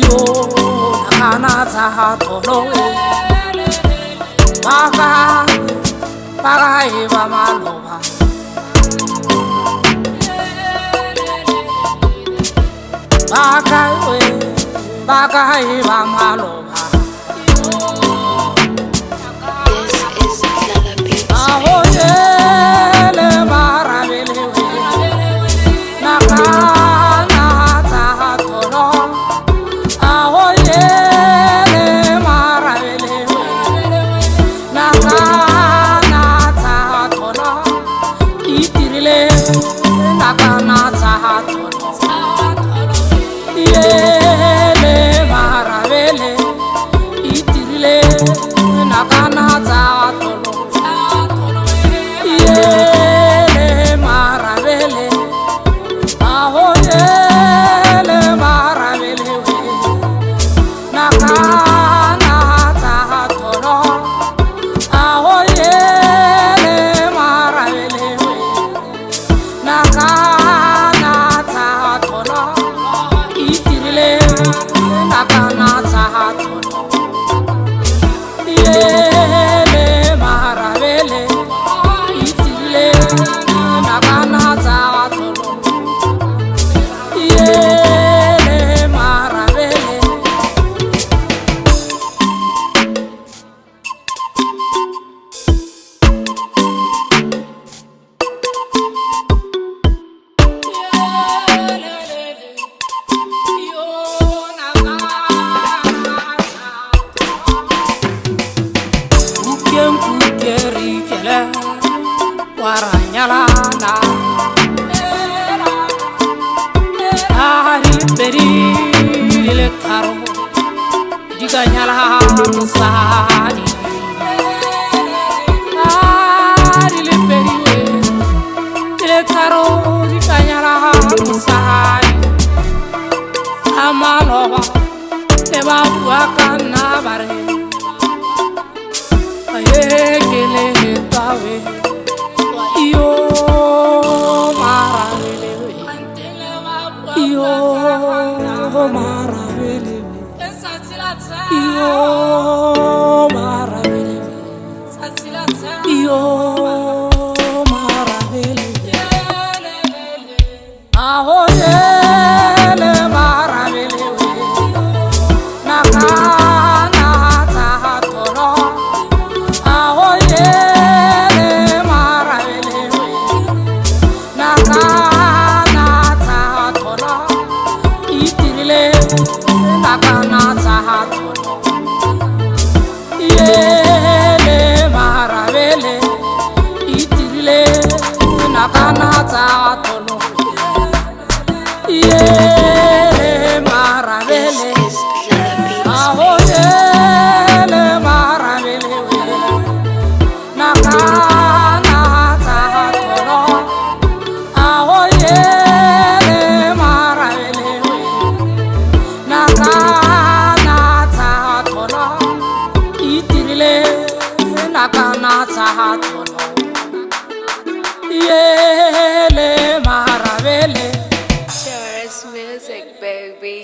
yo nakana tolo baka eva maloba baka eva maloba. This is Lala Beats. Ahoyele maravele nakana tolo ahoyele maravele nakana tolo itirile nakana tolo yele maravele itirile nakana tolo yele maravele ahoyele maravele nakana tolo ahoyele maravele nakana tolo itirile nakana tolo yele maravele itirile nakana tolo yele maravele. Waranyalana ari beri le taro diganyala musadi ari le beri le taro diganyala musadi amaloba te babuakana bare ayekele tawe yo maravele yo maravele yo maravele yo maravele ahoyele maravele nakana tolo ahoyele maravele nakana tolo itirile nakana tolo yele maravele itirile nakana tolo yele maravele This is Lala Beats. ahoyele maravele nakana tolo ahoyele maravele nakana tolo itirile nakana tolo yele maravele. Chorus music, baby.